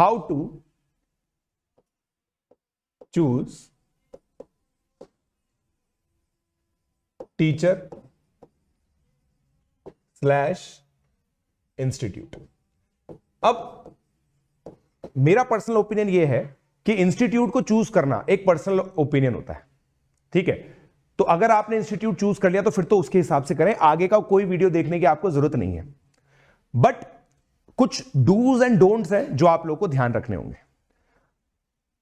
How to choose teacher / institute. अब मेरा personal opinion यह है कि इंस्टीट्यूट को चूज करना एक पर्सनल ओपिनियन होता है, ठीक है। तो अगर आपने इंस्टीट्यूट चूज कर लिया तो फिर तो उसके हिसाब से करें, आगे का कोई वीडियो देखने की आपको जरूरत नहीं है। बट कुछ डूज एंड डोंट्स हैं जो आप लोगों को ध्यान रखने होंगे।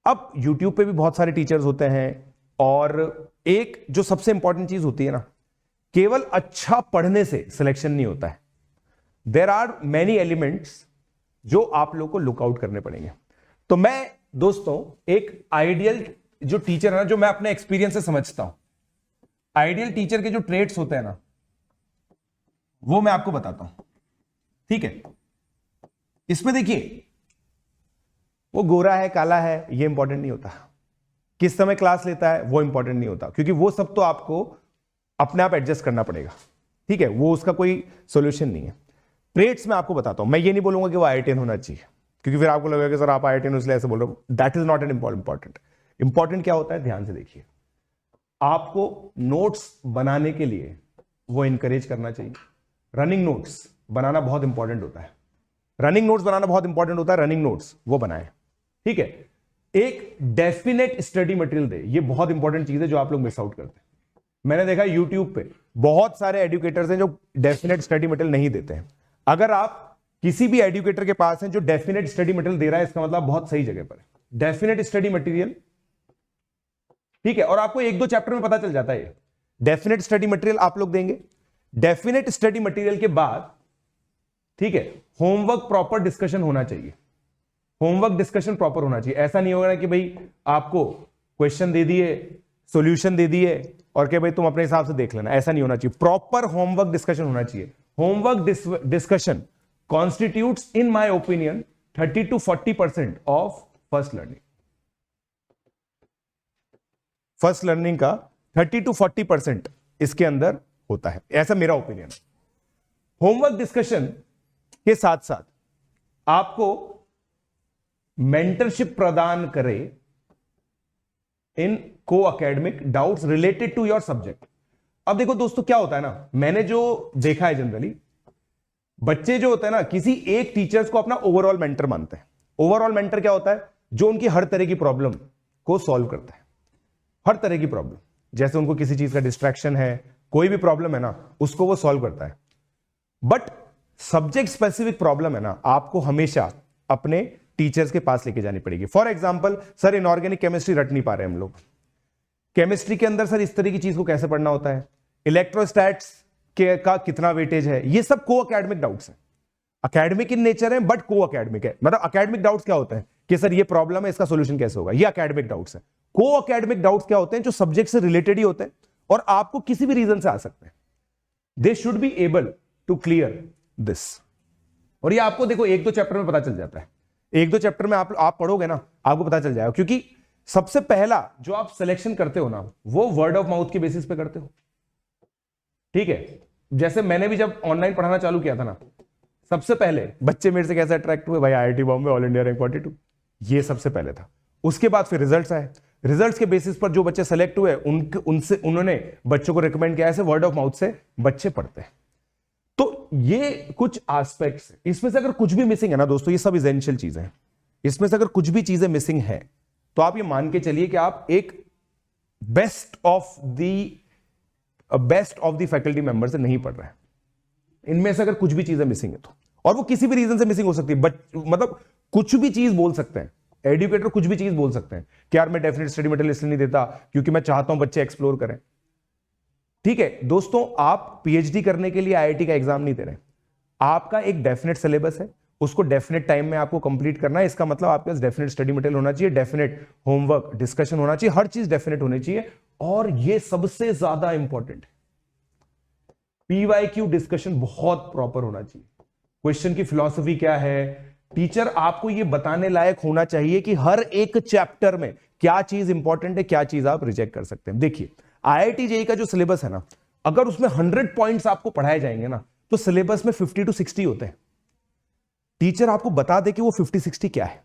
अब यूट्यूब पे भी बहुत सारे टीचर्स होते हैं, और एक जो सबसे इंपॉर्टेंट चीज होती है ना, केवल अच्छा पढ़ने से सिलेक्शन नहीं होता है। देयर आर मेनी एलिमेंट्स जो आप लोगों को लुकआउट करने पड़ेंगे। तो मैं दोस्तों एक आइडियल जो टीचर है ना, जो मैं अपने एक्सपीरियंस से समझता हूं, आइडियल टीचर के जो ट्रेट्स होते हैं ना, वो मैं आपको बताता हूं, ठीक है। इसमें देखिए, वो गोरा है काला है ये इंपॉर्टेंट नहीं होता, किस समय क्लास लेता है वो इंपॉर्टेंट नहीं होता, क्योंकि वो सब तो आपको अपने आप एडजस्ट करना पड़ेगा, ठीक है। वो उसका कोई सॉल्यूशन नहीं है। ट्रेट्स मैं आपको बताता हूं, मैं ये नहीं बोलूंगा कि वो IITian होना चाहिए, क्योंकि फिर आपको लगेगा कि सर आप IITian इसलिए ऐसे बोल रहे हो। That is not an important. Important क्या होता है, ध्यान से देखिए। आपको नोट्स बनाने के लिए वो इंकरेज करना चाहिए। रनिंग नोट्स बनाना बहुत इंपॉर्टेंट होता है, रनिंग नोट्स बनाना बहुत इंपॉर्टेंट होता है। रनिंग नोट्स वो बनाए, ठीक है। एक डेफिनेट स्टडी मटेरियल दे, ये बहुत इंपॉर्टेंट चीज है जो आप लोग मिस आउट करते हैं। मैंने देखा यूट्यूब पे बहुत सारे एजुकेटर्स हैं जो डेफिनेट स्टडी मटेरियल नहीं देते हैं। अगर आप किसी भी एजुकेटर के पास हैं जो डेफिनेट स्टडी मटेरियल दे रहा है, इसका मतलब बहुत सही जगह पर है। डेफिनेट स्टडी मटेरियल, ठीक है। और आपको 1-2 चैप्टर में पता चल जाता है। डेफिनेट स्टडी मटेरियल आप लोग देंगे। डेफिनेट स्टडी मटेरियल के बाद, ठीक है, होमवर्क प्रॉपर डिस्कशन होना चाहिए। होमवर्क डिस्कशन प्रॉपर होना चाहिए। ऐसा नहीं होगा कि भाई आपको क्वेश्चन दे दिए, सॉल्यूशन दे दिए और कि भाई तुम अपने हिसाब से देख लेना, ऐसा नहीं होना चाहिए। प्रॉपर होमवर्क डिस्कशन होना चाहिए। Homework discussion constitutes in my opinion 30 to 40% of first learning. First learning का 30 to 40% इसके अंदर होता है, ऐसा मेरा ओपिनियन है। होमवर्क डिस्कशन के साथ साथ आपको मेंटरशिप प्रदान करे इन को academic doubts related to your subject. अब देखो दोस्तों क्या होता है ना, मैंने जो देखा है जनरली, बच्चे जो होते हैं ना किसी एक टीचर्स को अपना ओवरऑल मेंटर मानते हैं। ओवरऑल मेंटर क्या होता है, जो उनकी हर तरह की प्रॉब्लम को सॉल्व करता है। हर तरह की प्रॉब्लम, जैसे उनको किसी चीज का डिस्ट्रैक्शन है, कोई भी प्रॉब्लम है ना, उसको वो सॉल्व करता है। बट सब्जेक्ट स्पेसिफिक प्रॉब्लम है ना, आपको हमेशा अपने टीचर्स के पास लेके जानी पड़ेगी। For example, sir inorganic chemistry रट नहीं पा रहे हम लोग, केमिस्ट्री के अंदर सर इस तरह की चीज को कैसे पढ़ना होता है, इलेक्ट्रोस्टैट्स का कितना वेटेज है, ये सब को एकेडमिक डाउट्स हैं। एकेडमिक इन नेचर है बट को एकेडमिक है। मतलब एकेडमिक डाउट्स क्या होते हैं कि सर ये प्रॉब्लम है, इसका सॉल्यूशन कैसे होगा, ये एकेडमिक डाउट्स है। को एकेडमिक डाउट्स क्या होते हैं, जो सब्जेक्ट से रिलेटेड ही होते हैं और आपको किसी भी रीजन से आ सकते हैं। They should be able to clear this. और ये आपको देखो 1-2 चैप्टर में पता चल जाता है। 1-2 चैप्टर में आप पढ़ोगे ना, आपको पता चल जाएगा। क्योंकि सबसे पहला जो आप सिलेक्शन करते हो ना, वो वर्ड ऑफ माउथ के बेसिस पे करते हो, ठीक है। जैसे मैंने भी जब ऑनलाइन पढ़ाना चालू किया था ना, सबसे पहले बच्चे मेरे से कैसे अट्रैक्ट हुए, भाई IIT Bombay all India rank 42, ये सबसे पहले था। उसके बाद फिर रिजल्ट्स आए, रिजल्ट्स के बेसिस पर जो बच्चे सेलेक्ट हुए उन्होंने बच्चों को रिकमेंड किया, ऐसे वर्ड ऑफ माउथ से बच्चे पढ़ते हैं। तो ये कुछ एस्पेक्ट्स, इसमें से अगर कुछ भी मिसिंग है ना दोस्तों, ये सब एसेंशियल चीजें हैं, इसमें से अगर कुछ भी चीजें मिसिंग है तो आप ये मान के चलिए कि आप एक best of the faculty member से नहीं पढ़ रहे हैं। इनमें से अगर कुछ भी चीजें मिसिंग है तो, और वो किसी भी रीजन से मिसिंग हो सकती है, मतलब कुछ भी चीज बोल सकते हैं एजुकेटर, कुछ भी चीज बोल सकते हैं कि यार मैं डेफिनेट स्टडी मटेरियल इसलिए नहीं देता क्योंकि मैं चाहता हूं बच्चे एक्सप्लोर करें। ठीक है दोस्तों, आप PhD करने के लिए IIT का एग्जाम नहीं दे रहे, आपका एक डेफिनेट सिलेबस है, उसको डेफिनेट टाइम में आपको कंप्लीट करना है। इसका मतलब आपके पास डेफिनेट स्टडी मटेरियल होना चाहिए, डेफिनेट होमवर्क डिस्कशन होना चाहिए, हर चीज डेफिनेट होनी चाहिए। और ये सबसे ज्यादा इंपॉर्टेंट है, PYQ डिस्कशन बहुत प्रॉपर होना चाहिए। क्वेश्चन की फिलॉसफी क्या है, टीचर आपको ये बताने लायक होना चाहिए कि हर एक चैप्टर में क्या चीज इंपॉर्टेंट है, क्या चीज आप रिजेक्ट कर सकते हैं। देखिए IIT JEE का जो सिलेबस है ना, अगर उसमें 100 पॉइंट्स आपको पढ़ाए जाएंगे ना, तो सिलेबस में 50 to 60 होते हैं। टीचर आपको बता दे कि वो 50-60 क्या है,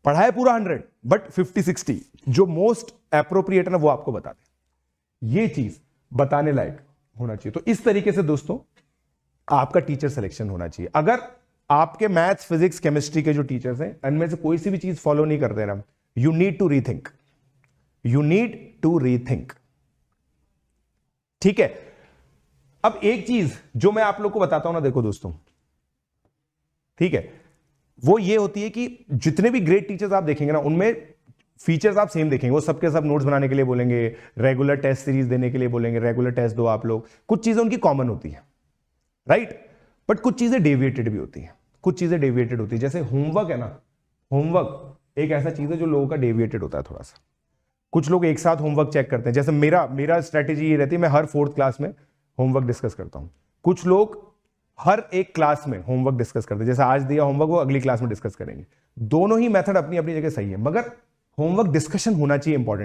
पढ़ाए पूरा 100 बट 50-60 जो मोस्ट एप्रोप्रिएट है ना वो आपको बता दे, ये चीज बताने लायक होना चाहिए। तो इस तरीके से दोस्तों आपका टीचर सिलेक्शन होना चाहिए। अगर आपके मैथ्स, फिजिक्स, केमिस्ट्री के जो टीचर्स हैं इनमें से कोई सी भी चीज फॉलो नहीं करते ना, you need to rethink, you need to rethink. ठीक है, अब एक चीज जो मैं आप लोग को बताता हूं ना, देखो दोस्तों, ठीक है, वो ये होती है कि जितने भी ग्रेट टीचर्स आप देखेंगे ना उनमें फीचर्स आप सेम देखेंगे। वो सबके सब नोट्स बनाने के लिए बोलेंगे, रेगुलर टेस्ट सीरीज देने के लिए बोलेंगे, रेगुलर टेस्ट दो आप लोग, कुछ चीजें उनकी कॉमन होती है, राइट, बट कुछ चीजें डेविएटेड भी होती है, कुछ चीजें डेविएटेड होती है। जैसे होमवर्क है ना, होमवर्क एक ऐसा चीज है जो लोगों का डेविएटेड होता है थोड़ा सा। कुछ लोग एक साथ होमवर्क चेक करते हैं, जैसे मेरा स्ट्रेटेजी ये रहती है, मैं हर 4th क्लास में होमवर्क डिस्कस करता हूं। कुछ लोग हर एक क्लास में होमवर्क डिस्कस करते हैं, जैसे आज दिया होमवर्क वो अगली क्लास में डिस्कस करेंगे। दोनों ही मेथड अपनी अपनी जगह सही है, मगर होमवर्क डिस्कशन होना चाहिए, इंपॉर्टेंट।